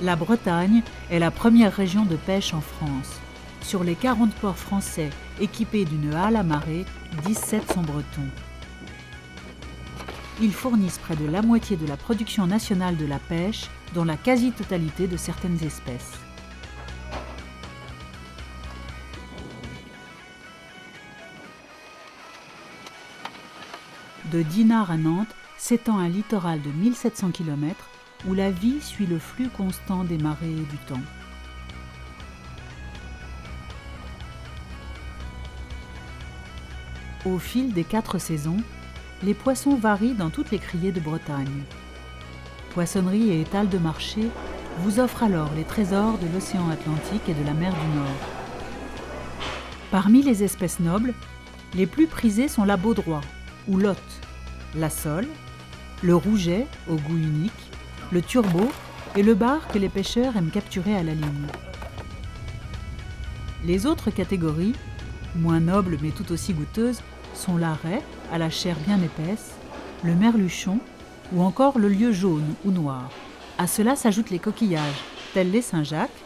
La Bretagne est la première région de pêche en France. Sur les 40 ports français équipés d'une halle à marée, 17 sont bretons. Ils fournissent près de la moitié de la production nationale de la pêche, dont la quasi-totalité de certaines espèces. De Dinard à Nantes s'étend un littoral de 1700 km où la vie suit le flux constant des marées et du temps. Au fil des 4 saisons, les poissons varient dans toutes les criées de Bretagne. Poissonneries et étals de marché vous offrent alors les trésors de l'océan Atlantique et de la mer du Nord. Parmi les espèces nobles, les plus prisées sont la baudroie ou l'otte, la sole, le rouget au goût unique, le turbo et le bar que les pêcheurs aiment capturer à la ligne. Les autres catégories, moins nobles mais tout aussi goûteuses, sont la raie, à la chair bien épaisse, le merluchon ou encore le lieu jaune ou noir. À cela s'ajoutent les coquillages, tels les Saint-Jacques,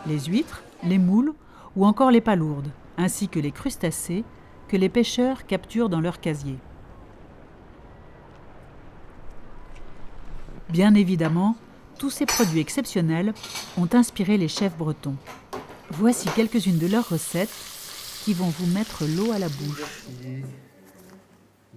les huîtres, les moules ou encore les palourdes, ainsi que les crustacés que les pêcheurs capturent dans leur casier. Bien évidemment, tous ces produits exceptionnels ont inspiré les chefs bretons. Voici quelques-unes de leurs recettes qui vont vous mettre l'eau à la bouche.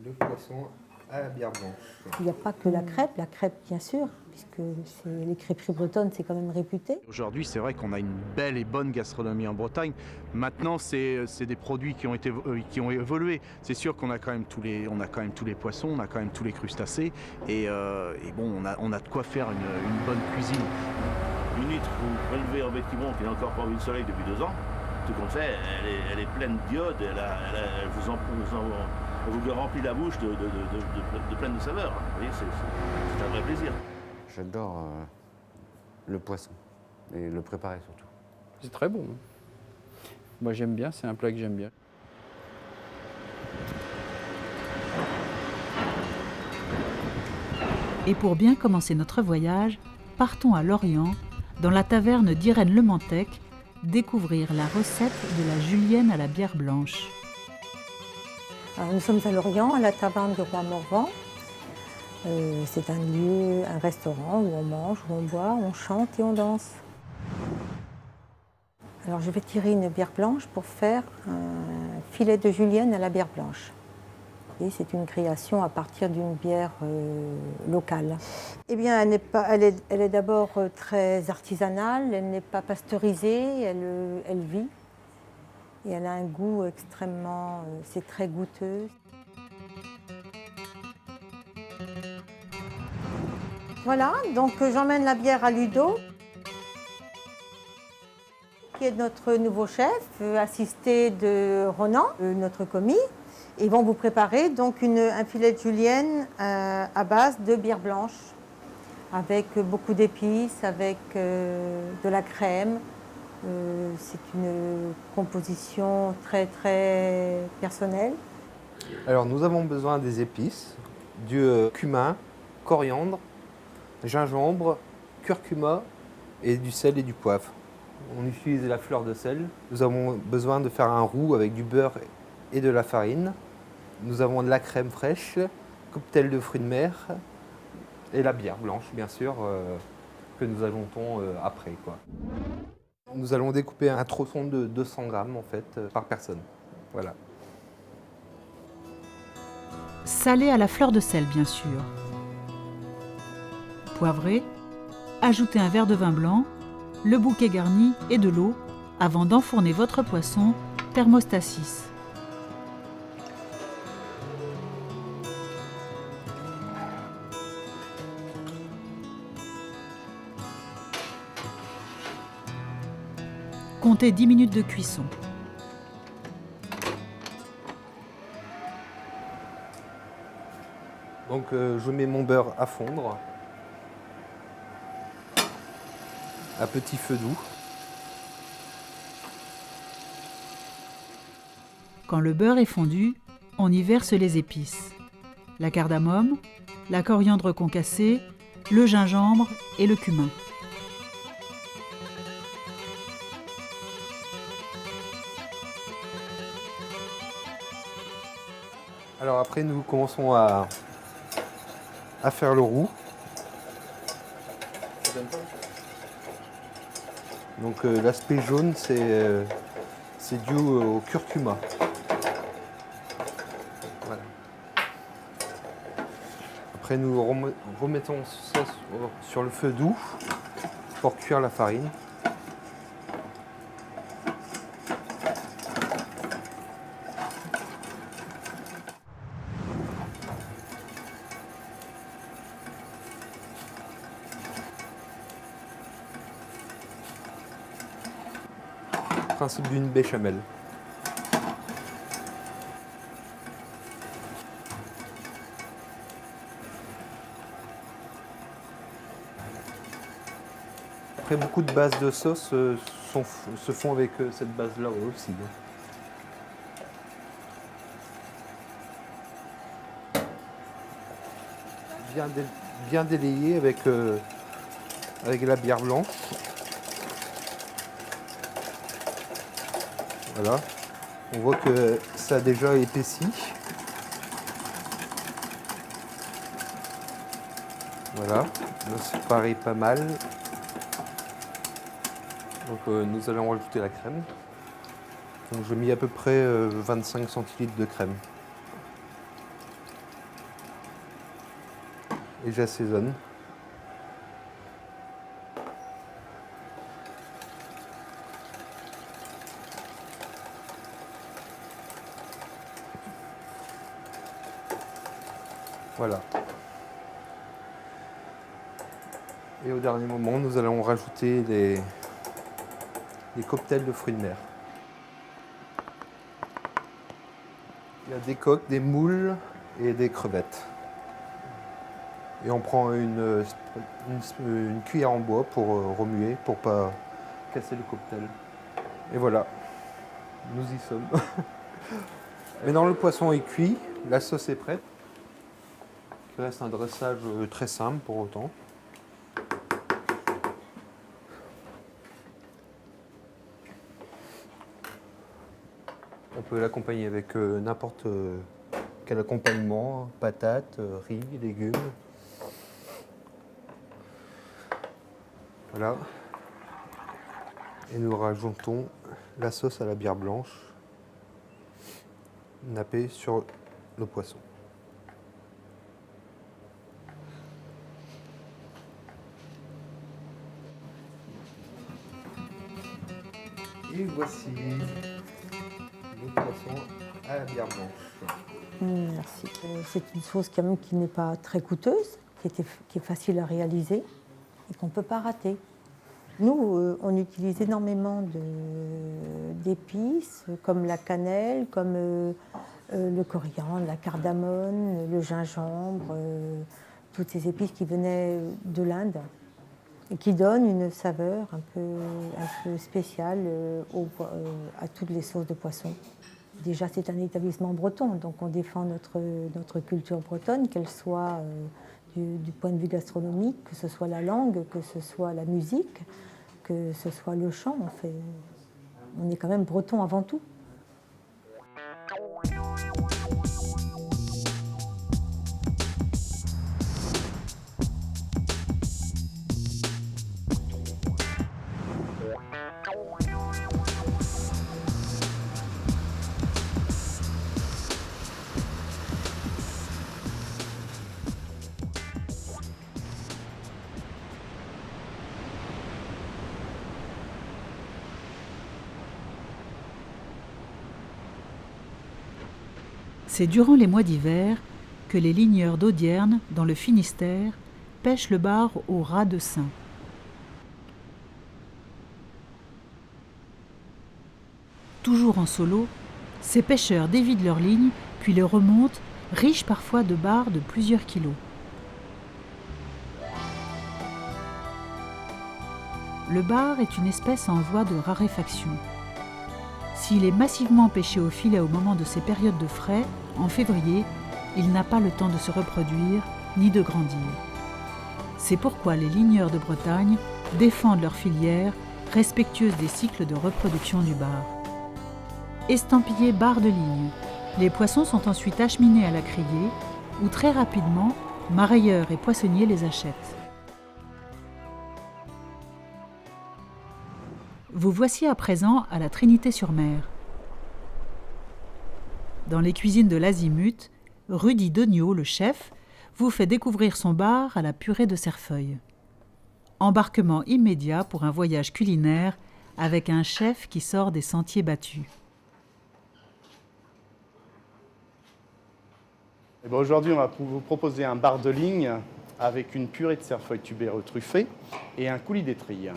Le poisson à la bière blanche. Il n'y a pas que la crêpe bien sûr, puisque les crêperies bretonnes, c'est quand même réputé. Aujourd'hui, c'est vrai qu'on a une belle et bonne gastronomie en Bretagne. Maintenant, c'est des produits qui ont évolué. C'est sûr qu'on a quand même tous les poissons, on a quand même tous les crustacés, et bon, on a de quoi faire une bonne cuisine. Une huître que vous prélevez en bêtiment qui n'a encore pas vu le soleil depuis 2 ans, tout compte fait, elle est pleine d'iode, elle vous remplit la bouche de plein de saveurs. Vous voyez, c'est un vrai plaisir. J'adore le poisson et le préparer surtout. C'est très bon. Moi j'aime bien, c'est un plat que j'aime bien. Et pour bien commencer notre voyage, partons à Lorient, dans la taverne d'Irène Lemantec, découvrir la recette de la julienne à la bière blanche. Alors, nous sommes à Lorient, à la taverne du Roi Morvan. C'est un lieu, un restaurant où on mange, où on boit, on chante et on danse. Alors je vais tirer une bière blanche pour faire un filet de julienne à la bière blanche. Et c'est une création à partir d'une bière locale. Eh bien, elle est d'abord très artisanale, elle n'est pas pasteurisée, elle vit. Et elle a un goût extrêmement... c'est très goûteux. Voilà, donc j'emmène la bière à Ludo, qui est notre nouveau chef, assisté de Ronan, notre commis. Ils vont vous préparer donc un filet de julienne à base de bière blanche, avec beaucoup d'épices, avec de la crème. C'est une composition très très personnelle. Alors nous avons besoin des épices, du cumin, coriandre, gingembre, curcuma et du sel et du poivre. On utilise la fleur de sel. Nous avons besoin de faire un roux avec du beurre et de la farine. Nous avons de la crème fraîche, cocktail de fruits de mer et la bière blanche bien sûr que nous ajoutons après, quoi. Nous allons découper un tronçon de 200 grammes en fait par personne. Voilà. Salé à la fleur de sel, bien sûr. Poivré, ajoutez un verre de vin blanc, le bouquet garni et de l'eau avant d'enfourner votre poisson thermostat 6. Comptez 10 minutes de cuisson. Donc je mets mon beurre à fondre à petit feu doux. Quand le beurre est fondu, on y verse les épices. La cardamome, la coriandre concassée, le gingembre et le cumin. Alors après, nous commençons à faire le roux. Donc l'aspect jaune, c'est dû au curcuma. Voilà. Après, nous remettons ça sur le feu doux pour cuire la farine. Principe d'une béchamel. Après, beaucoup de bases de sauce se font avec cette base-là aussi. Bien délayé avec la bière blanche. Voilà, on voit que ça a déjà épaissi. Voilà, ça paraît pas mal. Donc nous allons rajouter la crème. Donc j'ai mis à peu près 25 centilitres de crème. Et j'assaisonne. Voilà. Et au dernier moment, nous allons rajouter les cocktails de fruits de mer. Il y a des coques, des moules et des crevettes. Et on prend une cuillère en bois pour remuer, pour ne pas casser le cocktail. Et voilà, nous y sommes. Maintenant le poisson est cuit, la sauce est prête. Il reste un dressage très simple pour autant. On peut l'accompagner avec n'importe quel accompagnement, patates, riz, légumes. Voilà. Et nous rajoutons la sauce à la bière blanche nappée sur le poisson. Et voici le poisson à la bière blanche. Merci. C'est une sauce quand même qui n'est pas très coûteuse, qui est facile à réaliser et qu'on ne peut pas rater. Nous, on utilise énormément d'épices, comme la cannelle, comme le coriandre, la cardamone, le gingembre, toutes ces épices qui venaient de l'Inde et qui donnent une saveur un peu spéciale à toutes les sauces de poisson. Déjà, c'est un établissement breton, donc on défend notre culture bretonne, qu'elle soit du point de vue gastronomique, que ce soit la langue, que ce soit la musique, que ce soit le chant. On est quand même breton avant tout. C'est durant les mois d'hiver que les ligneurs d'Audierne, dans le Finistère, pêchent le bar au ras de Seine. Toujours en solo, ces pêcheurs dévident leurs lignes puis les remontent, riches parfois de bars de plusieurs kilos. Le bar est une espèce en voie de raréfaction. S'il est massivement pêché au filet au moment de ces périodes de frais, en février, il n'a pas le temps de se reproduire ni de grandir. C'est pourquoi les ligneurs de Bretagne défendent leur filière, respectueuse des cycles de reproduction du bar. Estampillé bar de ligne, Les poissons sont ensuite acheminés à la criée, où très rapidement, marailleurs et poissonniers les achètent. Vous voici à présent à la Trinité-sur-Mer. Dans les cuisines de l'Azimut, Rudy Degnaud, le chef, vous fait découvrir son bar à la purée de cerfeuil. Embarquement immédiat pour un voyage culinaire avec un chef qui sort des sentiers battus. Aujourd'hui, on va vous proposer un bar de ligne avec une purée de cerfeuil tubéreux truffé et un coulis d'étrille.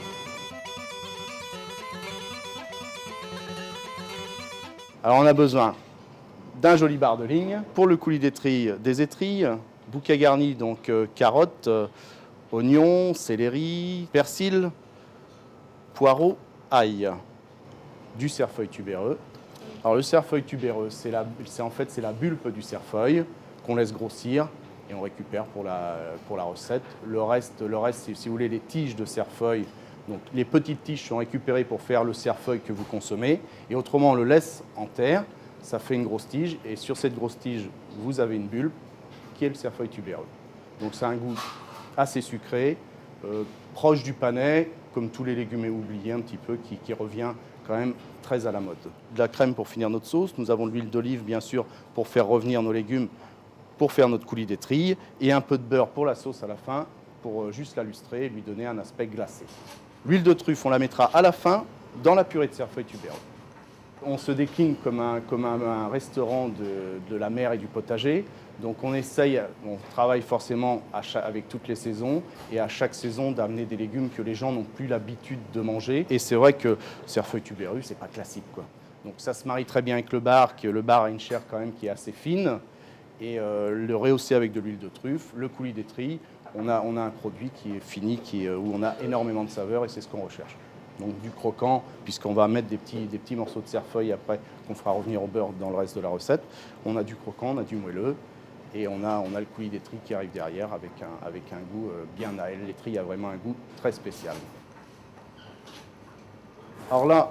Alors on a besoin d'un joli bar de ligne. Pour le coulis d'étrille, des étrilles, bouquet garni, donc carottes, oignons, céleri, persil, poireaux, ail, du cerfeuil tubéreux. Alors le cerfeuil tubéreux, c'est la pulpe du cerfeuil qu'on laisse grossir et on récupère pour la recette. Le reste, si vous voulez, les tiges de cerfeuil. Donc les petites tiges sont récupérées pour faire le cerfeuil que vous consommez et autrement on le laisse en terre, ça fait une grosse tige et sur cette grosse tige vous avez une bulbe qui est le cerfeuil tubéreux. Donc c'est un goût assez sucré, proche du panais, comme tous les légumes oubliés un petit peu, qui revient quand même très à la mode. De la crème pour finir notre sauce, nous avons de l'huile d'olive bien sûr pour faire revenir nos légumes, pour faire notre coulis d'étrille et un peu de beurre pour la sauce à la fin pour juste la lustrer et lui donner un aspect glacé. L'huile de truffe, on la mettra à la fin dans la purée de cerfeuil tubéreux. On se décline comme un restaurant de la mer et du potager. Donc on travaille forcément avec toutes les saisons et à chaque saison d'amener des légumes que les gens n'ont plus l'habitude de manger. Et c'est vrai que cerfeuil tubéreux, c'est pas classique, quoi. Donc ça se marie très bien avec le bar, que le bar a une chair quand même qui est assez fine. Et le rehausser avec de l'huile de truffe, le coulis d'étrille. On a un produit qui est fini, où on a énormément de saveurs et c'est ce qu'on recherche. Donc du croquant, puisqu'on va mettre des petits morceaux de cerfeuil après qu'on fera revenir au beurre dans le reste de la recette. On a du croquant, on a du moelleux et on a le coulis d'étrille qui arrive derrière avec un goût bien à elle. L'étrille a vraiment un goût très spécial. Alors là,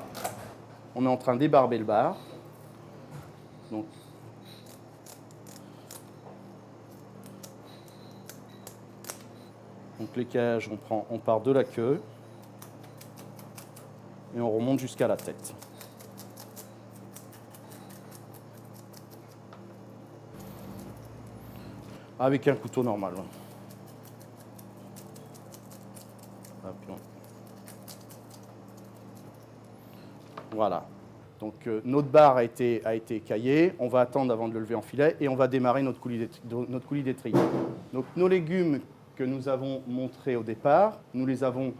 on est en train d'ébarber le bar. Donc l'écaillage, on part de la queue et on remonte jusqu'à la tête. Avec un couteau normal. Voilà. Donc notre bar a été écaillé. On va attendre avant de le lever en filet et on va démarrer notre coulis d'étrille. Donc nos légumes que nous avons montrés au départ, nous les avons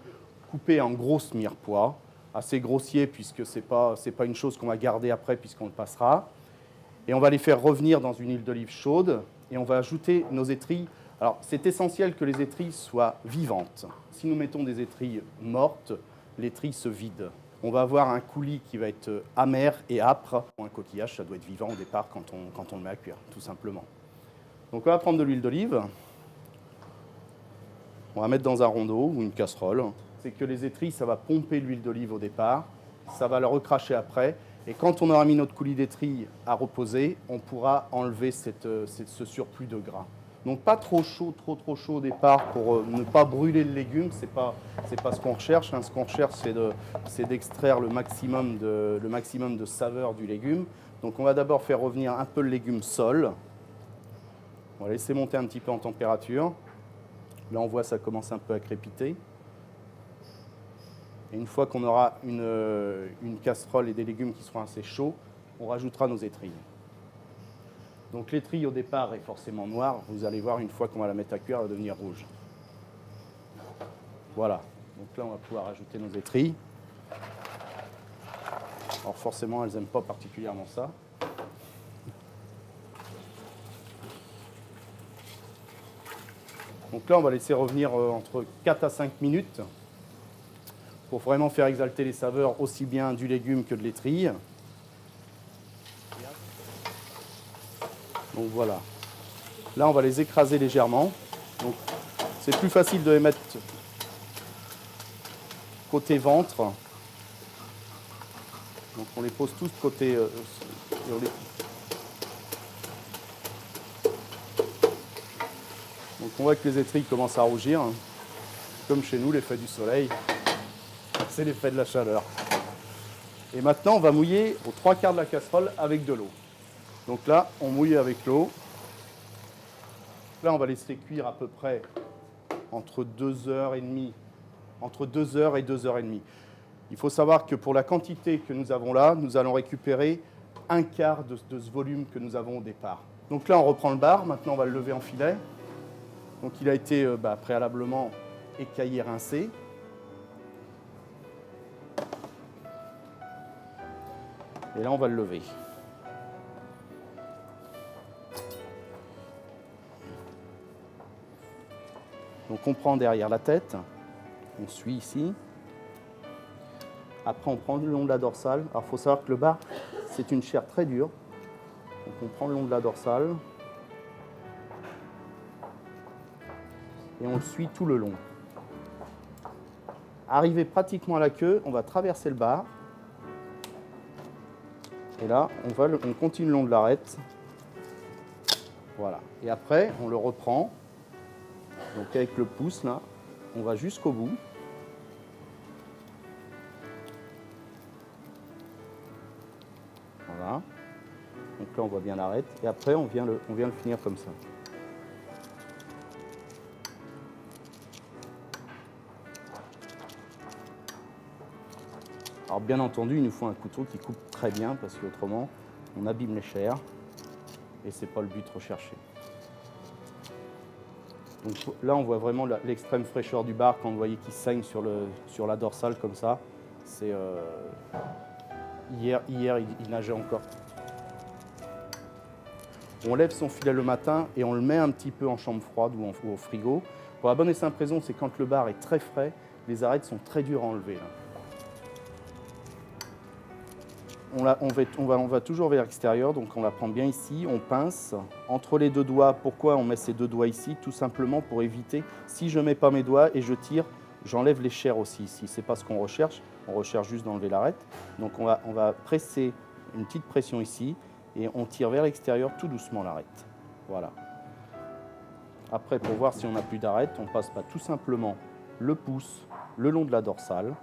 coupés en grosses mirepoix, assez grossiers puisque c'est pas une chose qu'on va garder après puisqu'on le passera. Et on va les faire revenir dans une huile d'olive chaude et on va ajouter nos étrilles. Alors c'est essentiel que les étrilles soient vivantes. Si nous mettons des étrilles mortes, l'étrille se vide. On va avoir un coulis qui va être amer et âpre. Un coquillage, ça doit être vivant au départ quand on le met à cuire, tout simplement. Donc on va prendre de l'huile d'olive. On va mettre dans un rondeau ou une casserole. C'est que les étrilles, ça va pomper l'huile d'olive au départ, ça va le recracher après. Et quand on aura mis notre coulis d'étrille à reposer, on pourra enlever ce surplus de gras. Donc pas trop chaud, trop chaud au départ pour ne pas brûler le légume. C'est pas ce qu'on recherche. Ce qu'on recherche, c'est d'extraire le maximum de saveur du légume. Donc on va d'abord faire revenir un peu le légume sol. On va laisser monter un petit peu en température. Là, on voit ça commence un peu à crépiter. Et une fois qu'on aura une casserole et des légumes qui seront assez chauds, on rajoutera nos étrilles. Donc l'étrille au départ est forcément noire. Vous allez voir, une fois qu'on va la mettre à cuire, elle va devenir rouge. Voilà. Donc là, on va pouvoir ajouter nos étrilles. Alors forcément, elles n'aiment pas particulièrement ça. Donc là, on va laisser revenir entre 4 à 5 minutes pour vraiment faire exalter les saveurs aussi bien du légume que de l'étrille. Donc voilà. Là, on va les écraser légèrement. Donc, c'est plus facile de les mettre côté ventre. Donc on les pose tous côté... Donc on voit que les étrilles commencent à rougir. Comme chez nous, l'effet du soleil, c'est l'effet de la chaleur. Et maintenant, on va mouiller aux 3/4 de la casserole avec de l'eau. Donc là, on mouille avec l'eau. Là, on va laisser cuire à peu près entre 2h30, entre 2 heures et 2h30. Il faut savoir que pour la quantité que nous avons là, nous allons récupérer 1/4 de ce volume que nous avons au départ. Donc là, on reprend le bar. Maintenant, on va le lever en filet. Donc il a été préalablement écaillé, rincé. Et là, on va le lever. Donc on prend derrière la tête, on suit ici. Après, on prend le long de la dorsale. Alors, il faut savoir que le bar, c'est une chair très dure. Donc on prend le long de la dorsale. Et on le suit tout le long. Arrivé pratiquement à la queue, on va traverser le bar. Et là, on continue le long de l'arête. Voilà. Et après, on le reprend. Donc avec le pouce, là, on va jusqu'au bout. Voilà. Donc là, on voit bien l'arête. Et après, on vient le finir comme ça. Alors bien entendu, il nous faut un couteau qui coupe très bien parce qu'autrement, on abîme les chairs et ce n'est pas le but recherché. Donc là, on voit vraiment l'extrême fraîcheur du bar quand vous voyez qu'il saigne sur la dorsale comme ça. C'est hier, il nageait encore. On lève son filet le matin et on le met un petit peu en chambre froide ou au frigo. Pour la bonne et simple raison, c'est quand le bar est très frais, les arêtes sont très dures à enlever. Là. On va toujours vers l'extérieur, donc on la prend bien ici, on pince entre les deux doigts. Pourquoi on met ces deux doigts ici? Tout simplement pour éviter, si je ne mets pas mes doigts et je tire, j'enlève les chairs aussi ici. Ce n'est pas ce qu'on recherche, on recherche juste d'enlever l'arête. Donc on va presser une petite pression ici et on tire vers l'extérieur tout doucement l'arête. Voilà. Après, pour voir si on n'a plus d'arête, on passe tout simplement le pouce le long de la dorsale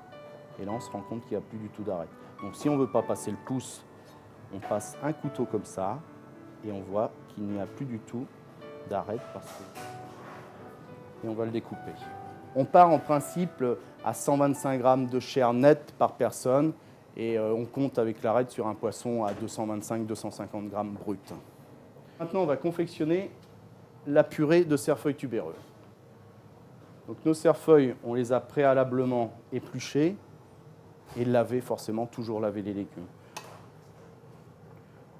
et là on se rend compte qu'il n'y a plus du tout d'arête. Donc si on ne veut pas passer le pouce, on passe un couteau comme ça et on voit qu'il n'y a plus du tout d'arête et on va le découper. On part en principe à 125 grammes de chair nette par personne et on compte avec l'arête sur un poisson à 225-250 grammes brut. Maintenant, on va confectionner la purée de cerfeuil tubéreux. Donc nos cerfeuils, on les a préalablement épluchés et lavés, forcément, toujours laver les légumes.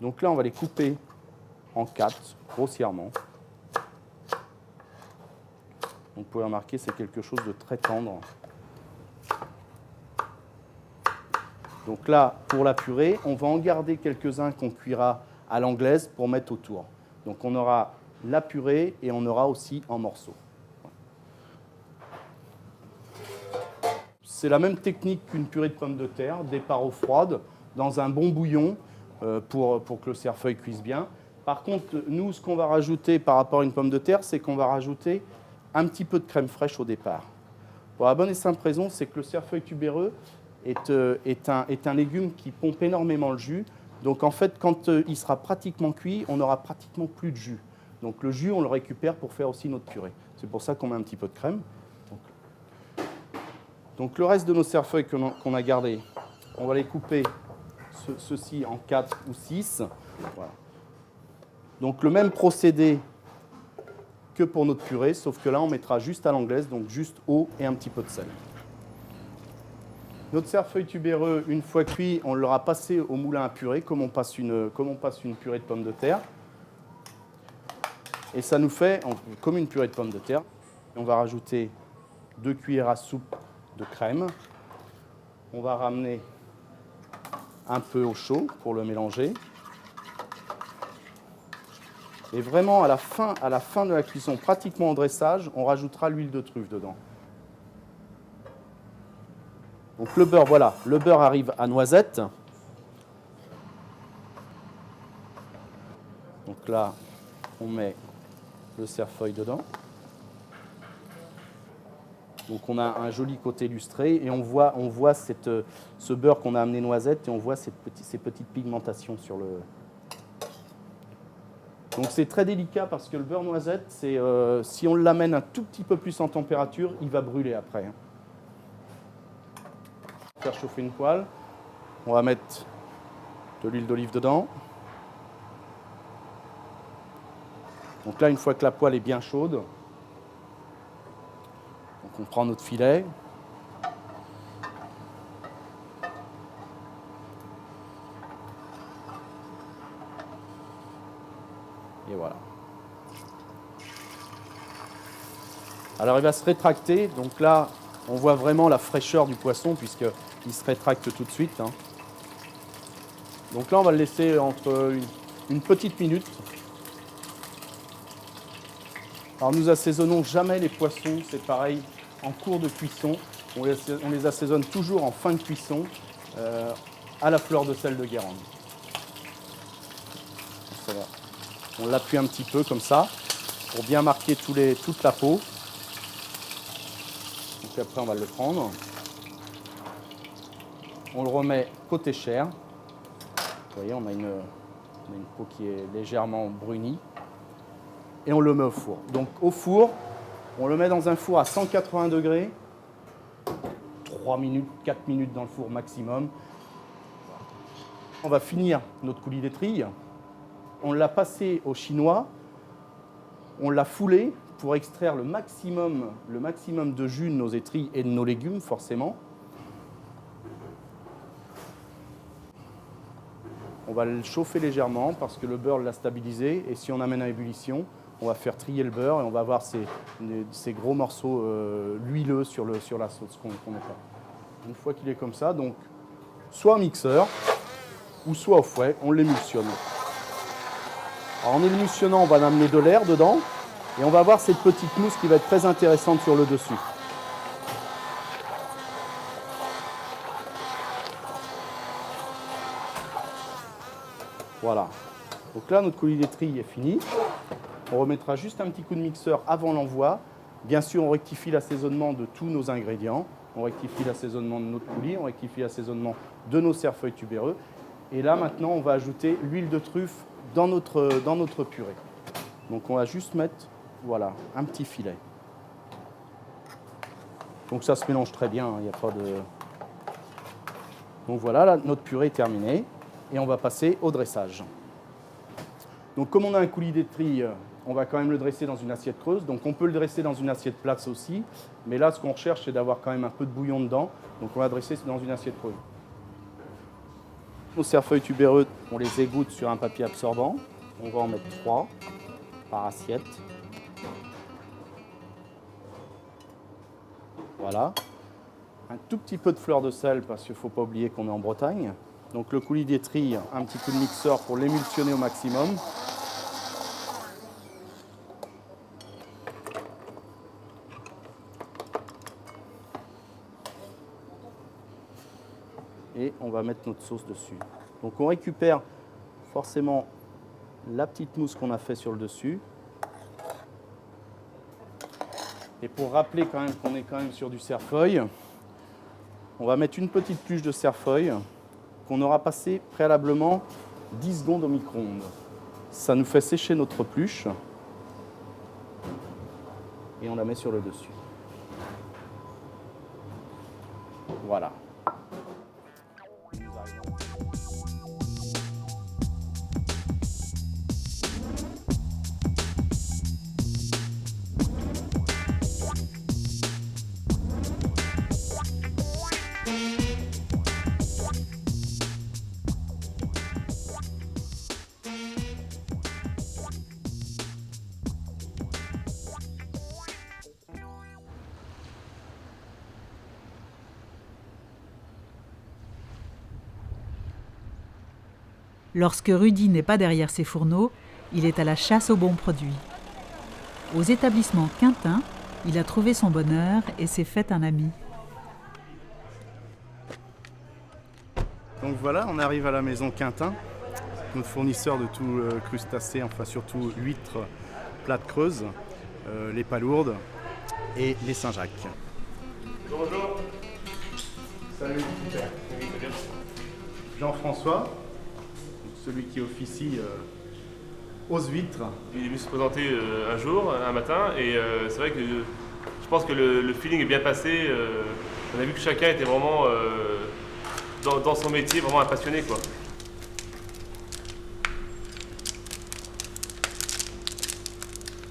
Donc là, on va les couper en 4, grossièrement. Vous pouvez remarquer, c'est quelque chose de très tendre. Donc là, pour la purée, on va en garder quelques-uns qu'on cuira à l'anglaise pour mettre autour. Donc on aura la purée et on aura aussi en morceaux. C'est la même technique qu'une purée de pommes de terre, départ eau froide, dans un bon bouillon pour que le cerfeuil cuise bien. Par contre, nous, ce qu'on va rajouter par rapport à une pomme de terre, c'est qu'on va rajouter un petit peu de crème fraîche au départ. Pour la bonne et simple raison, c'est que le cerfeuil tubéreux est un légume qui pompe énormément le jus. Donc en fait, quand il sera pratiquement cuit, on n'aura pratiquement plus de jus. Donc le jus, on le récupère pour faire aussi notre purée. C'est pour ça qu'on met un petit peu de crème. Donc le reste de nos cerfeuils qu'on a gardés, on va les couper, ceux-ci, en 4 ou 6. Voilà. Donc le même procédé que pour notre purée, sauf que là, on mettra juste à l'anglaise, donc juste eau et un petit peu de sel. Notre cerfeuil tubéreux, une fois cuit, on l'aura passé au moulin à purée, comme on passe une purée de pommes de terre. Et ça nous fait comme une purée de pommes de terre. On va rajouter 2 cuillères à soupe de crème. On va ramener un peu au chaud pour le mélanger. Et vraiment, à la fin de la cuisson, pratiquement en dressage, on rajoutera l'huile de truffe dedans. Donc le beurre, voilà, le beurre arrive à noisette. Donc là, on met le cerfeuil dedans. Donc on a un joli côté lustré et on voit ce beurre qu'on a amené noisette et on voit ces petites pigmentations sur le... Donc c'est très délicat parce que le beurre noisette, si on l'amène un tout petit peu plus en température, il va brûler après. Faire chauffer une poêle, on va mettre de l'huile d'olive dedans. Donc là, une fois que la poêle est bien chaude, donc on prend notre filet. Et voilà. Alors il va se rétracter, donc là on voit vraiment la fraîcheur du poisson puisqu'il se rétracte tout de suite. Donc là on va le laisser entre une petite minute. Alors nous assaisonnons jamais les poissons, c'est pareil en cours de cuisson. On les assaisonne toujours en fin de cuisson à la fleur de sel de Guérande. On l'appuie un petit peu comme ça pour bien marquer toute la peau. Donc après on va le prendre. On le remet côté chair. Vous voyez, on a une peau qui est légèrement brunie. Et on le met au four. Donc au four, on le met dans un four à 180 degrés. 3 minutes, 4 minutes dans le four maximum. On va finir notre coulis d'étrille. On l'a passé au chinois. On l'a foulé pour extraire le maximum de jus de nos étrilles et de nos légumes, forcément. On va le chauffer légèrement parce que le beurre l'a stabilisé. Et si on amène à ébullition, on va faire trier le beurre et on va avoir ces gros morceaux huileux sur la sauce qu'on met là. Une fois qu'il est comme ça, donc soit au mixeur ou soit au fouet, on l'émulsionne. Alors en émulsionnant, on va amener de l'air dedans et on va avoir cette petite mousse qui va être très intéressante sur le dessus. Voilà. Donc là, notre coulis d'étrille est fini. On remettra juste un petit coup de mixeur avant l'envoi. Bien sûr, on rectifie l'assaisonnement de tous nos ingrédients. On rectifie l'assaisonnement de notre coulis, on rectifie l'assaisonnement de nos cerfeuils tubéreux. Et là, maintenant, on va ajouter l'huile de truffe dans notre purée. Donc on va juste mettre, voilà, un petit filet. Donc ça se mélange très bien, il n'y a pas de... Donc voilà, là, notre purée est terminée. Et on va passer au dressage. Donc comme on a un coulis d'étrille, on va quand même le dresser dans une assiette creuse. Donc on peut le dresser dans une assiette plate aussi. Mais là, ce qu'on recherche, c'est d'avoir quand même un peu de bouillon dedans. Donc on va dresser dans une assiette creuse. Nos cerfeuils tubéreux, on les égoutte sur un papier absorbant. On va en mettre 3 par assiette. Voilà. Un tout petit peu de fleur de sel parce qu'il ne faut pas oublier qu'on est en Bretagne. Donc le coulis d'étrille, un petit coup de mixeur pour l'émulsionner au maximum. Et on va mettre notre sauce dessus. Donc on récupère forcément la petite mousse qu'on a fait sur le dessus. Et pour rappeler quand même qu'on est quand même sur du cerfeuil, on va mettre une petite pluche de cerfeuil qu'on aura passé préalablement 10 secondes au micro-ondes. Ça nous fait sécher notre pluche et on la met sur le dessus. Voilà. Lorsque Rudy n'est pas derrière ses fourneaux, il est à la chasse aux bons produits. Aux établissements Quintin, il a trouvé son bonheur et s'est fait un ami. Donc voilà, on arrive à la maison Quintin, notre fournisseur de tout crustacés, enfin surtout huîtres, plates creuses, les palourdes et les Saint-Jacques. Bonjour. Salut, super. Oui, très bien. Jean-François, celui qui officie aux huîtres. Il est venu se présenter un jour, un matin, et c'est vrai que je pense que le feeling est bien passé. On a vu que chacun était vraiment dans son métier, vraiment un passionné, quoi.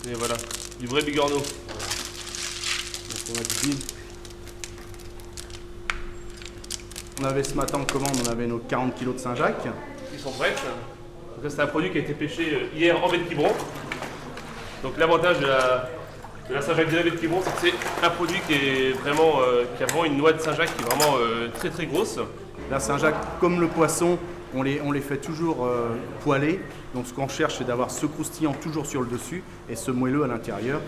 Et voilà, du vrai bigorneau. Donc on va te dire. On avait ce matin en commande, on avait nos 40 kg de Saint-Jacques. Ils sont prêts. Donc ça, c'est un produit qui a été pêché hier en baie de Quiberon. Donc l'avantage de la Saint-Jacques de la baie de Quiberon, c'est que c'est un produit qui est vraiment, qui a vraiment une noix de Saint-Jacques qui est vraiment très très grosse. La Saint-Jacques, comme le poisson, on les fait toujours poêler. Donc ce qu'on cherche, c'est d'avoir ce croustillant toujours sur le dessus et ce moelleux à l'intérieur.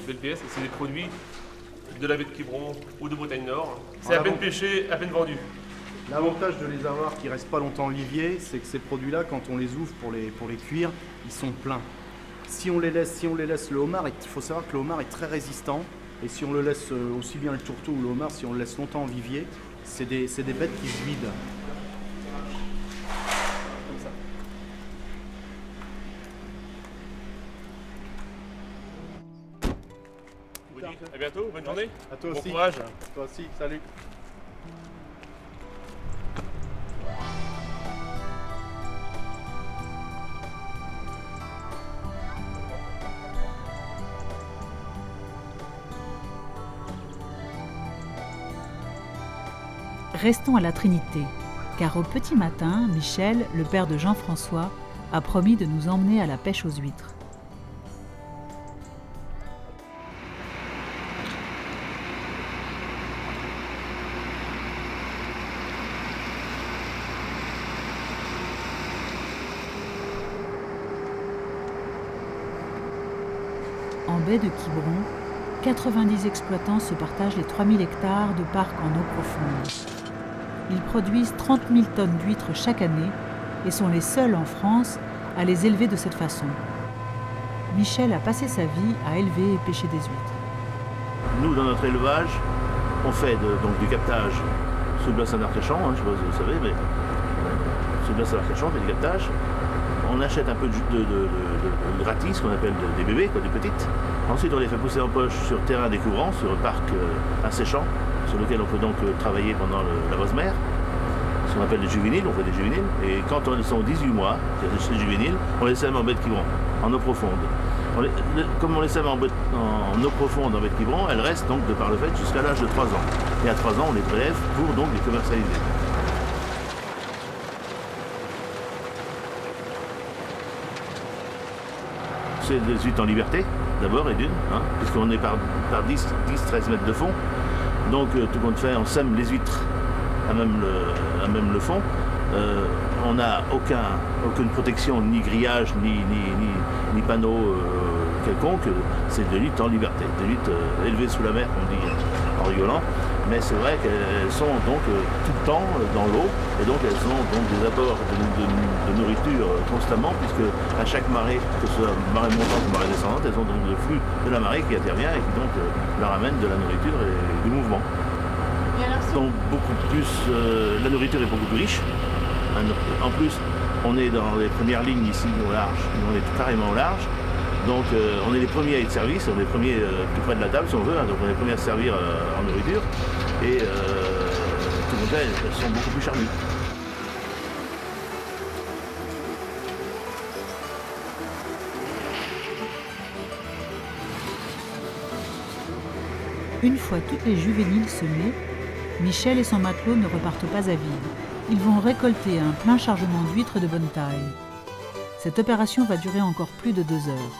BLPS, c'est des produits de la baie de Quiberon ou de Bretagne Nord. C'est à peine pêché, à peine vendu. L'avantage de les avoir qui ne restent pas longtemps en olivier, c'est que ces produits-là, quand on les ouvre pour les cuire, ils sont pleins. Si on les laisse, le homard, il faut savoir que le homard est très résistant. Et si on le laisse, aussi bien le tourteau ou le homard, si on le laisse longtemps en vivier, c'est des bêtes qui se vident. Comme ça. Je vous dis à bientôt, bonne journée. À toi Bon aussi. courage. Toi aussi, salut. Restons à la Trinité, car au petit matin, Michel, le père de Jean-François, a promis de nous emmener à la pêche aux huîtres. En baie de Quiberon, 90 exploitants se partagent les 3000 hectares de parcs en eau profonde. Ils produisent 30 000 tonnes d'huîtres chaque année et sont les seuls en France à les élever de cette façon. Michel a passé sa vie à élever et pêcher des huîtres. Nous, dans notre élevage, on fait donc du captage sous le bassin d'Arcachon, je ne sais pas si vous savez, mais sous le bassin d'Arcachon, on fait du captage. On achète un peu de gratis, ce qu'on appelle des bébés, des petites. Ensuite, on les fait pousser en poche sur terrain découvrant, sur un parc asséchant, sur lequel on peut donc travailler pendant la rose mère. Ce qu'on appelle des juvéniles, on fait des juvéniles. Et quand ils sont 18 mois, ces juvéniles, on les sème en baie de Quiberon, en eau profonde. Comme on les sème en eau profonde en baie de Quiberon, elles restent donc de par le fait jusqu'à l'âge de 3 ans. Et à 3 ans, on les prélève pour donc les commercialiser. C'est des huîtres en liberté, d'abord et d'une, puisqu'on est par 10-13 mètres de fond. Donc tout compte fait, on sème les huîtres à même le fond. On n'a aucune protection, ni grillage, ni panneau quelconque. C'est des huîtres en liberté, des huîtres élevées sous la mer, on dit en rigolant. Mais c'est vrai qu'elles sont donc tout le temps dans l'eau et donc elles ont donc des apports de nourriture constamment, puisque à chaque marée, que ce soit marée montante ou marée descendante, elles ont donc le flux de la marée qui intervient et qui donc leur amène de la nourriture et du mouvement. Donc beaucoup plus, la nourriture est beaucoup plus riche. En plus, on est dans les premières lignes ici au large, on est carrément au large. Donc on est les premiers à être servis, on est les premiers plus près de la table si on veut, donc on est les premiers à se servir en nourriture. Et tout le monde, elles sont beaucoup plus charnues. Une fois toutes les juvéniles semées, Michel et son matelot ne repartent pas à vide. Ils vont récolter un plein chargement d'huîtres de bonne taille. Cette opération va durer encore plus de 2 heures.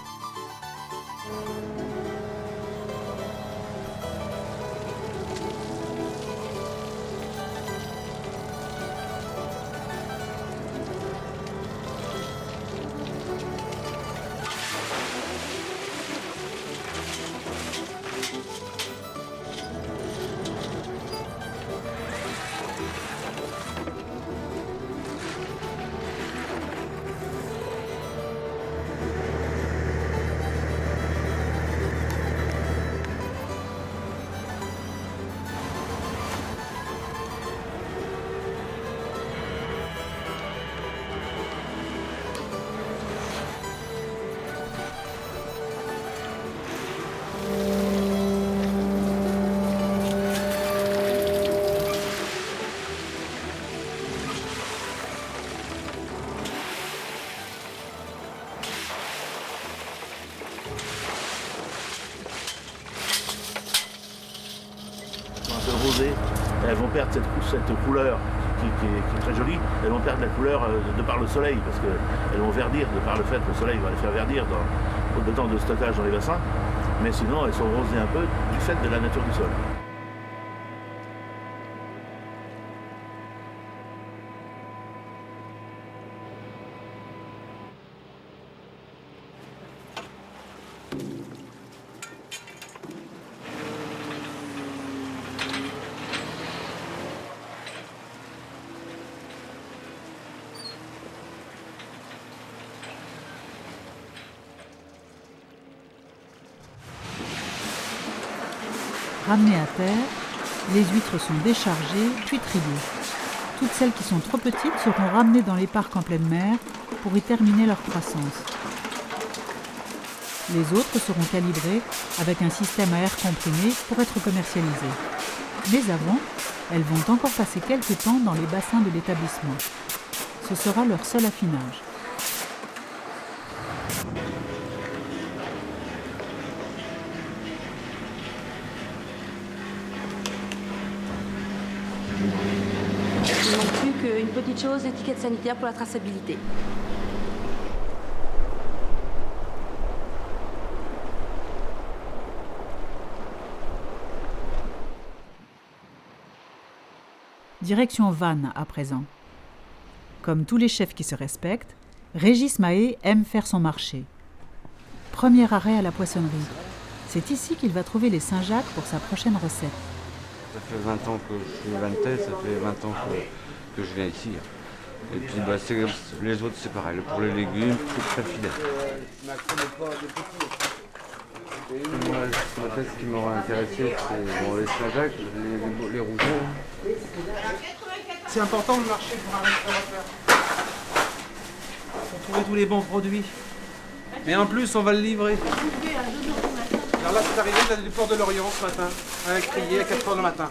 elles vont perdre cette couleur qui est très jolie. Elles vont perdre la couleur de par le soleil, parce qu'elles vont verdir de par le fait que le soleil va les faire verdir dans le temps de stockage dans les bassins. Mais sinon, elles sont rosées un peu du fait de la nature du sol. Ramenées à terre, les huîtres sont déchargées puis triées. Toutes celles qui sont trop petites seront ramenées dans les parcs en pleine mer pour y terminer leur croissance. Les autres seront calibrées avec un système à air comprimé pour être commercialisées. Mais avant, elles vont encore passer quelques temps dans les bassins de l'établissement. Ce sera leur seul affinage. Il ne manque plus qu'une petite chose, l'étiquette sanitaire pour la traçabilité. Direction Vannes à présent. Comme tous les chefs qui se respectent, Régis Mahé aime faire son marché. Premier arrêt à la poissonnerie. C'est ici qu'il va trouver les Saint-Jacques pour sa prochaine recette. Ça fait 20 ans que je suis vantais, ça fait 20 ans que je viens ici. Et puis les autres c'est pareil, pour les légumes, c'est très fidèle. Moi, ce qui m'aurait intéressé, c'est les Saint-Jacques, les rougeaux. C'est important le marché pour un restaurateur. Pour trouver tous les bons produits. Et en plus, on va le livrer. Alors là, c'est arrivé du port de Lorient ce matin, à Crié à 4h le matin.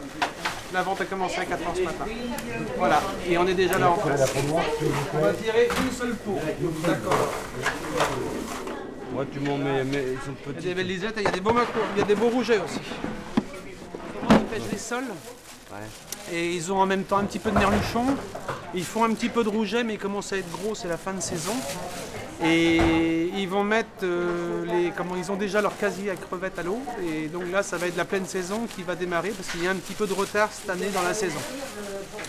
La vente a commencé à 4h ce matin. Voilà, et on est déjà là en place. On va tirer une seule peau. D'accord. Moi, tu m'en mets, mais ils sont petits. Il y a des belles lisettes et il y a des beaux macros, il y a des beaux rougets aussi. Comment ils pêchent les sols. Ouais. Et ils ont en même temps un petit peu de merluchon. Ils font un petit peu de rouget, mais ils commencent à être gros, c'est la fin de saison. Et ils vont mettre ils ont déjà leur casier à crevettes à l'eau. Et donc là, ça va être la pleine saison qui va démarrer parce qu'il y a un petit peu de retard cette année dans la saison.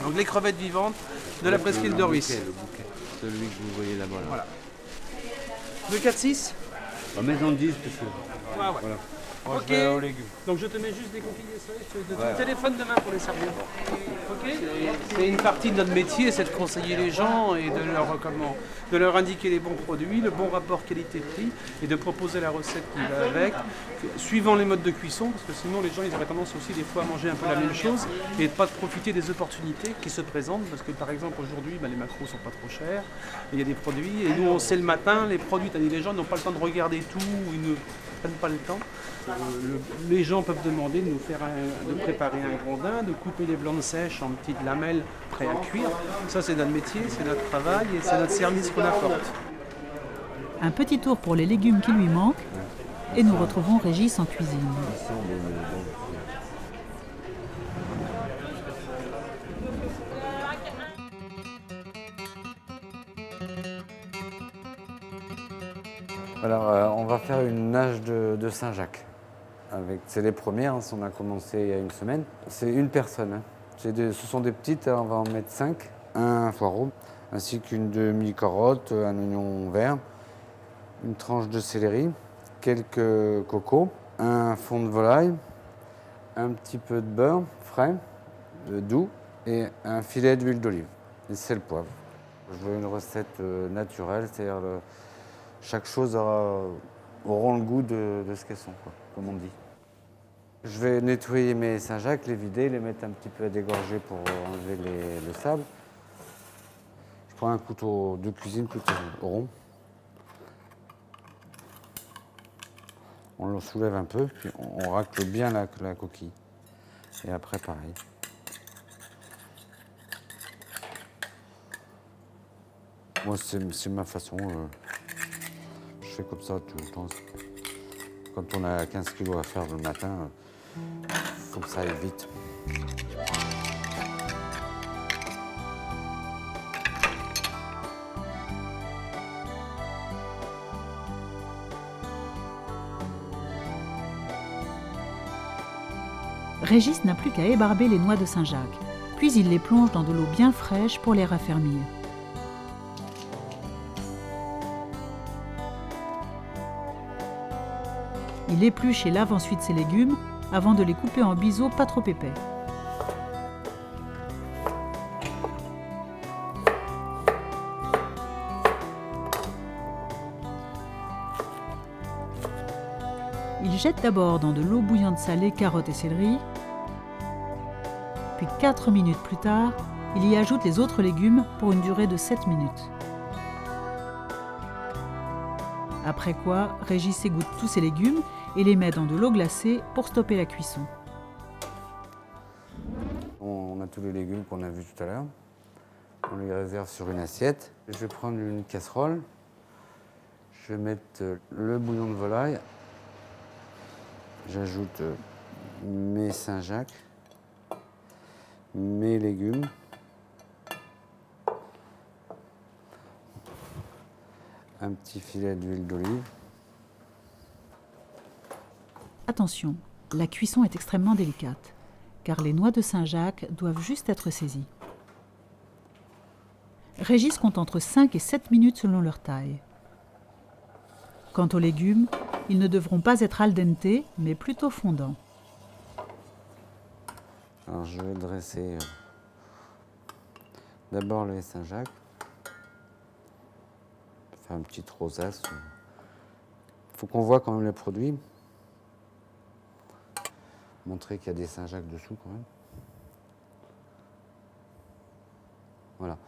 Donc les crevettes vivantes de la presqu'île de Ruisse. Le bouquet, celui que vous voyez là-bas. Là. Voilà. 2,4,6 mais on dit parce que... Ouais. Voilà. Moi, ok. je vais aux légumes. Donc je te mets juste des coquilles de ton téléphone demain pour les servir. Ok. C'est une partie de notre métier, c'est de conseiller les gens et de leur indiquer les bons produits, le bon rapport qualité-prix et de proposer la recette qui va avec, suivant les modes de cuisson, parce que sinon les gens ils auraient tendance aussi des fois à manger un peu la même chose et de pas profiter des opportunités qui se présentent, parce que par exemple aujourd'hui les macros sont pas trop chers, il y a des produits et nous on sait le matin, les produits, les gens n'ont pas le temps de regarder tout, ou ils ne prennent pas le temps. Les gens peuvent demander de nous de préparer un grondin, de couper les blancs de sèche en petites lamelles prêts à cuire. Ça c'est notre métier, c'est notre travail et c'est notre service qu'on apporte. Un petit tour pour les légumes qui lui manquent et nous retrouvons Régis en cuisine. Alors, on va faire une nage de Saint-Jacques. C'est les premières, on a commencé il y a une semaine. C'est une personne. Ce sont des petites, on va en mettre 5. Un poireau, ainsi qu'une demi-carotte, un oignon vert, une tranche de céleri, quelques cocos, un fond de volaille, un petit peu de beurre frais, doux, et un filet d'huile d'olive, et sel, poivre. Je veux une recette naturelle, c'est-à-dire chaque chose auront le goût de ce qu'elles sont, comme on dit. Je vais nettoyer mes Saint-Jacques, les vider, les mettre un petit peu à dégorger pour enlever le sable. Je prends un couteau de cuisine plutôt rond. On le soulève un peu, puis on racle bien la coquille. Et après, pareil. Moi, c'est ma façon. Je fais comme ça tout le temps. Quand on a 15 kilos à faire le matin, il faut que ça aille vite. Régis n'a plus qu'à ébarber les noix de Saint-Jacques, puis il les plonge dans de l'eau bien fraîche pour les raffermir. Il épluche et lave ensuite ses légumes avant de les couper en biseaux pas trop épais. Il jette d'abord dans de l'eau bouillante salée carottes et céleri. Puis 4 minutes plus tard, il y ajoute les autres légumes pour une durée de 7 minutes. Après quoi, Régis égoutte tous ses légumes et les met dans de l'eau glacée pour stopper la cuisson. On a tous les légumes qu'on a vus tout à l'heure. On les réserve sur une assiette. Je vais prendre une casserole. Je vais mettre le bouillon de volaille. J'ajoute mes Saint-Jacques, mes légumes, un petit filet d'huile d'olive. Attention, la cuisson est extrêmement délicate, car les noix de Saint-Jacques doivent juste être saisies. Régis compte entre 5 et 7 minutes selon leur taille. Quant aux légumes, ils ne devront pas être al dente, mais plutôt fondants. Alors je vais dresser d'abord les Saint-Jacques. Faire une petite rosace. Il faut qu'on voit quand même les produits. Montrer qu'il y a des Saint-Jacques dessous quand même. Voilà.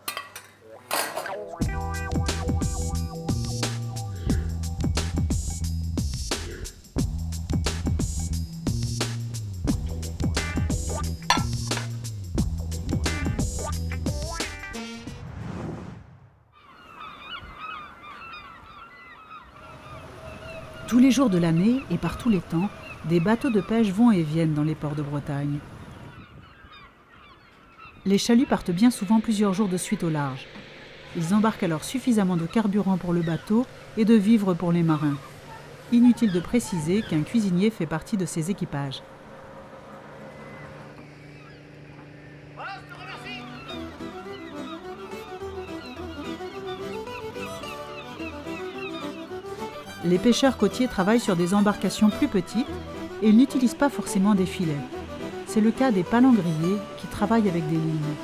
Tous les jours de l'année et par tous les temps, des bateaux de pêche vont et viennent dans les ports de Bretagne. Les chaluts partent bien souvent plusieurs jours de suite au large. Ils embarquent alors suffisamment de carburant pour le bateau et de vivres pour les marins. Inutile de préciser qu'un cuisinier fait partie de ces équipages. Les pêcheurs côtiers travaillent sur des embarcations plus petites et ils n'utilisent pas forcément des filets. C'est le cas des palangriers qui travaillent avec des lignes.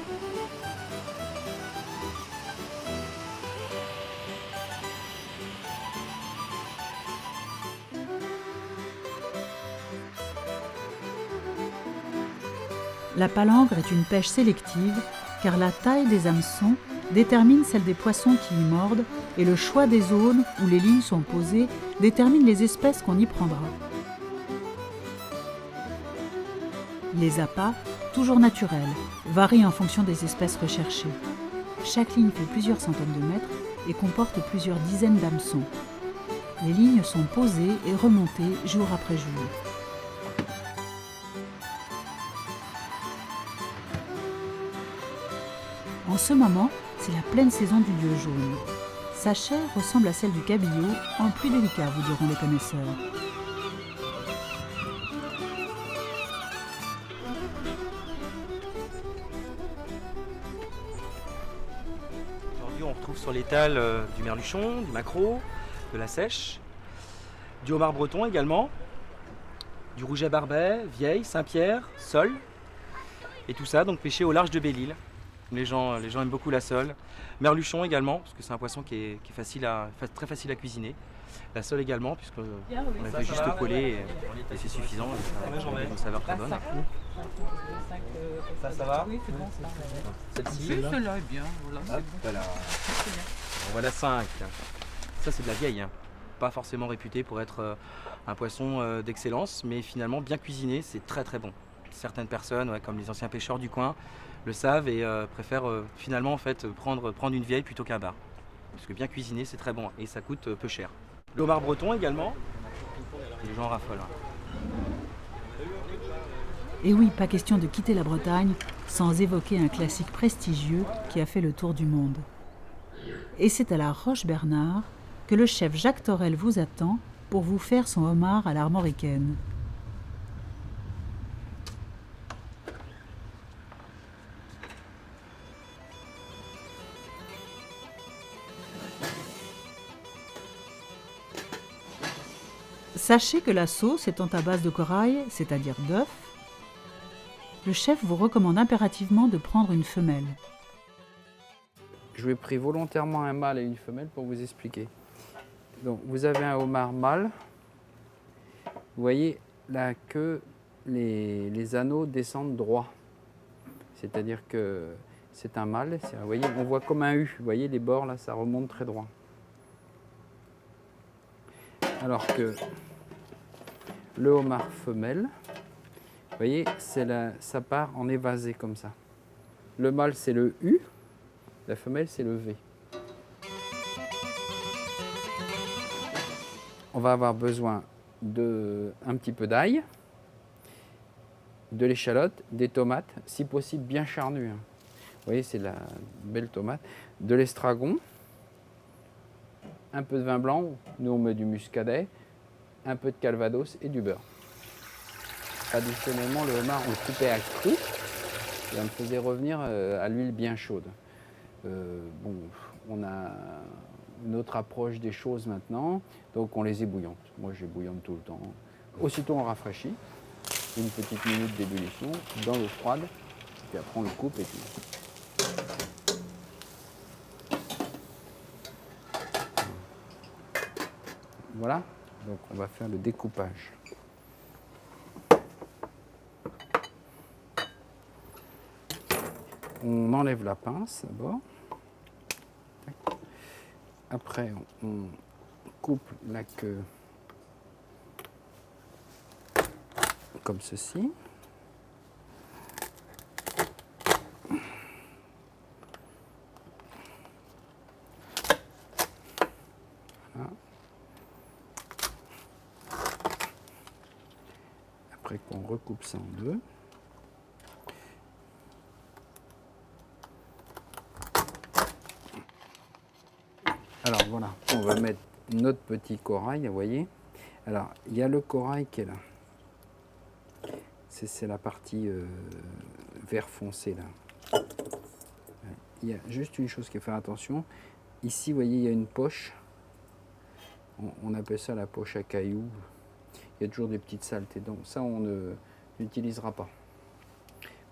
La palangre est une pêche sélective car la taille des hameçons détermine celle des poissons qui y mordent et le choix des zones où les lignes sont posées détermine les espèces qu'on y prendra. Les appâts, toujours naturels, varient en fonction des espèces recherchées. Chaque ligne fait plusieurs centaines de mètres et comporte plusieurs dizaines d'hameçons. Les lignes sont posées et remontées jour après jour. En ce moment, c'est la pleine saison du lieu jaune. Sa chair ressemble à celle du cabillaud, en plus délicat, vous diront les connaisseurs. Aujourd'hui, on retrouve sur l'étal du merluchon, du maquereau, de la sèche, du homard breton également, du rouget barbet, vieille, Saint-Pierre, sole, et tout ça donc pêché au large de Belle-Île. Les gens aiment beaucoup la sole. Merluchon également, parce que c'est un poisson qui est très facile à cuisiner. La sole également, puisqu'on la fait juste coller et c'est suffisant. Ça a une saveur très bonne. Ça va? Oui, c'est bon. Celle-ci. Celle-là est bien. Voilà. Voilà 5. Ça, c'est de la vieille. Pas forcément réputée pour être un poisson d'excellence, mais finalement bien cuisiné, c'est très très bon. Certaines personnes, comme les anciens pêcheurs du coin, le savent et préfèrent finalement en fait, prendre une vieille plutôt qu'un bar. Parce que bien cuisiné, c'est très bon et ça coûte peu cher. Le homard breton également, les gens raffolent. Et oui, pas question de quitter la Bretagne sans évoquer un classique prestigieux qui a fait le tour du monde. Et c'est à la Roche-Bernard que le chef Jacques Torel vous attend pour vous faire son homard à l'armoricaine. Sachez que la sauce étant à base de corail, c'est-à-dire d'œuf, le chef vous recommande impérativement de prendre une femelle. Je vous ai pris volontairement un mâle et une femelle pour vous expliquer. Donc, vous avez un homard mâle. Vous voyez la queue, les anneaux descendent droit. C'est-à-dire que c'est un mâle. Vous voyez, on voit comme un U. Vous voyez les bords là, ça remonte très droit. Alors que le homard femelle, vous voyez, ça part en évasé comme ça. Le mâle c'est le U, la femelle c'est le V. On va avoir besoin un petit peu d'ail, de l'échalote, des tomates, si possible bien charnues. Hein. Vous voyez, c'est la belle tomate, de l'estragon, un peu de vin blanc, nous on met du muscadet, un peu de calvados et du beurre. Traditionnellement, le homard, on le coupait à cru et on le faisait revenir à l'huile bien chaude. Bon, on a une autre approche des choses maintenant, donc on les ébouillante. Moi, je les bouillante tout le temps. Aussitôt, on rafraîchit, une petite minute d'ébullition dans l'eau froide, puis après on le coupe et puis... Voilà, donc on va faire le découpage. On enlève la pince d'abord. Après, on coupe la queue comme ceci. Voilà. Après qu'on recoupe ça en deux. Alors voilà, on va mettre notre petit corail, vous voyez. Alors, il y a le corail qui est là. C'est la partie vert foncé là. Il y a juste une chose qu'il faut faire attention. Ici, vous voyez, il y a une poche. On appelle ça la poche à cailloux. Il y a toujours des petites saletés. Donc ça, on n'utilisera pas.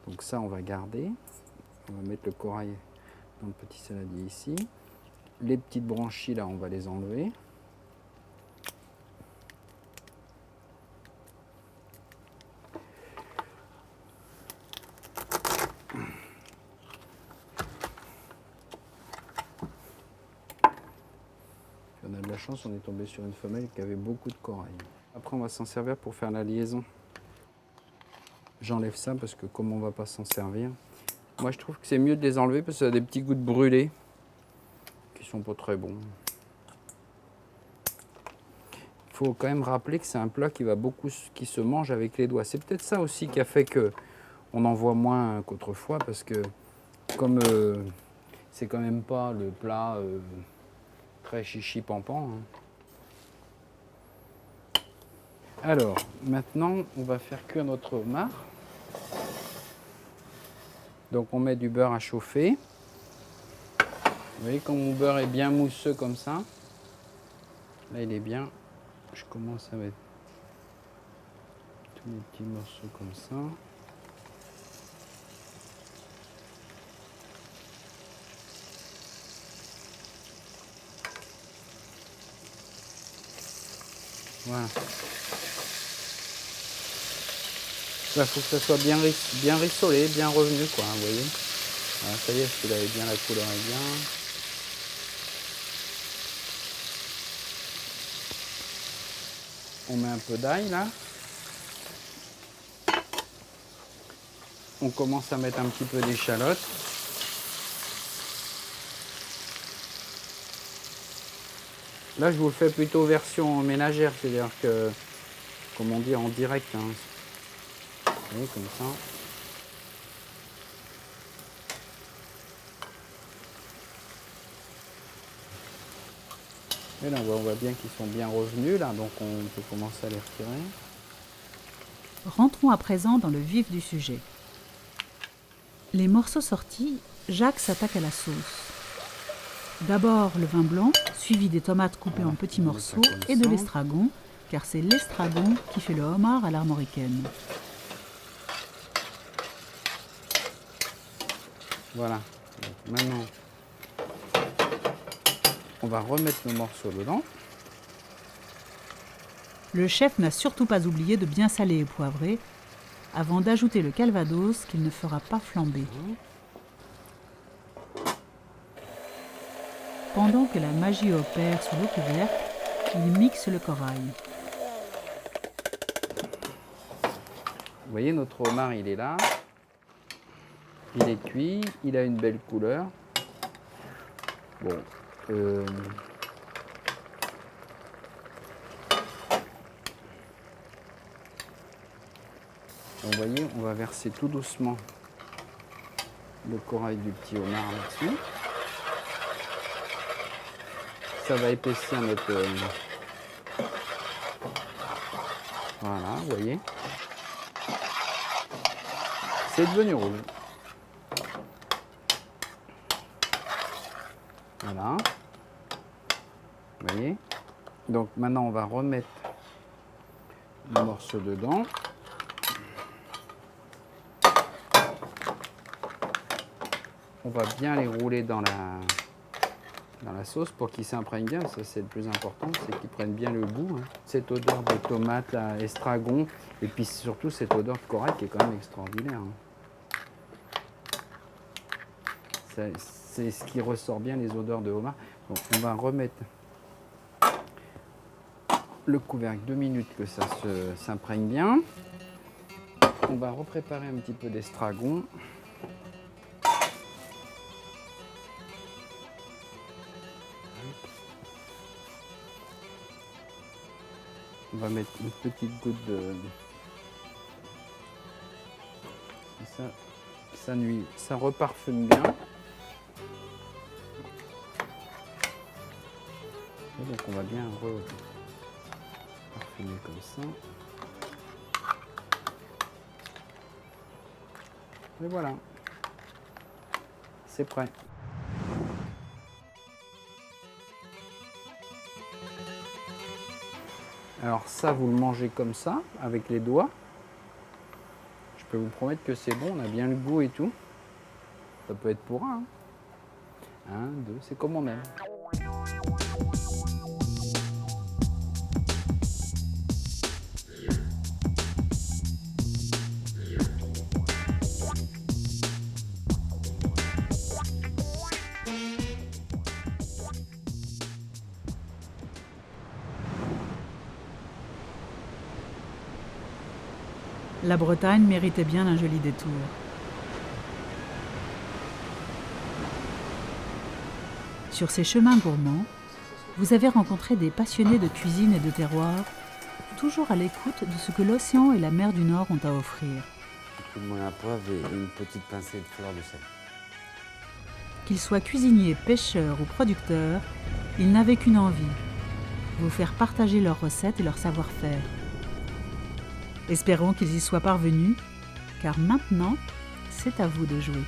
Donc ça, on va garder. On va mettre le corail dans le petit saladier ici. Les petites branchies là, on va les enlever. On a de la chance, on est tombé sur une femelle qui avait beaucoup de corail. Après, on va s'en servir pour faire la liaison. J'enlève ça parce que comme on ne va pas s'en servir, moi je trouve que c'est mieux de les enlever parce que ça a des petits goûts de brûlés qui sont pas très bons. Il faut quand même rappeler que c'est un plat qui se mange avec les doigts. C'est peut-être ça aussi qui a fait que on en voit moins qu'autrefois parce que comme c'est quand même pas le plat très chichi pampan. Hein. Alors, maintenant, on va faire cuire notre homard. Donc, on met du beurre à chauffer. Vous voyez, quand mon beurre est bien mousseux comme ça, là, il est bien. Je commence à mettre tous les petits morceaux comme ça. Voilà. Il faut que ça soit bien rissolé, bien revenu, quoi, vous voyez. Voilà, ça y est, celui-là est bien, la couleur est bien. On met un peu d'ail, là. On commence à mettre un petit peu d'échalote. Là, je vous le fais plutôt version ménagère, c'est-à-dire que, comme on dit, en direct. Hein. Vous voyez, comme ça. Et là, on voit bien qu'ils sont bien revenus, là, donc on peut commencer à les retirer. Rentrons à présent dans le vif du sujet. Les morceaux sortis, Jacques s'attaque à la sauce. D'abord le vin blanc, suivi des tomates coupées en petits morceaux et de l'estragon, car c'est l'estragon qui fait le homard à l'armoricaine. Voilà. Donc maintenant, on va remettre nos morceaux dedans. Le chef n'a surtout pas oublié de bien saler et poivrer avant d'ajouter le calvados qu'il ne fera pas flamber. Pendant que la magie opère sous l'eau couverte, il mixe le corail. Vous voyez, notre homard, il est là. Il est cuit, il a une belle couleur. Bon. Vous voyez, on va verser tout doucement le corail du petit homard là-dessus. Ça va épaissir notre... Voilà, vous voyez. C'est devenu rouge. Voilà. Vous voyez. Donc maintenant, on va remettre le morceau dedans. On va bien les rouler dans la sauce pour qu'ils s'imprègnent bien. Ça, c'est le plus important, c'est qu'ils prennent bien le goût. Hein. Cette odeur de tomate, là, estragon, et puis surtout cette odeur de corail qui est quand même extraordinaire. Hein. C'est ce qui ressort bien, les odeurs de homard. Donc, on va remettre le couvercle 2 minutes que ça s'imprègne bien. On va repréparer un petit peu d'estragon. On va mettre une petite goutte de... Ça nuit, ça reparfume bien. Et donc on va bien parfumer comme ça. Et voilà. C'est prêt. Alors ça, vous le mangez comme ça, avec les doigts. Je peux vous promettre que c'est bon, on a bien le goût et tout. Ça peut être pour un. 1, 2, c'est comme on aime. La Bretagne méritait bien un joli détour. Sur ces chemins gourmands, vous avez rencontré des passionnés de cuisine et de terroir, toujours à l'écoute de ce que l'océan et la mer du Nord ont à offrir. Un coup de moulin à poivre et une petite pincée de fleur de sel. Qu'ils soient cuisiniers, pêcheurs ou producteurs, ils n'avaient qu'une envie, vous faire partager leurs recettes et leur savoir-faire. Espérons qu'ils y soient parvenus, car maintenant, c'est à vous de jouer.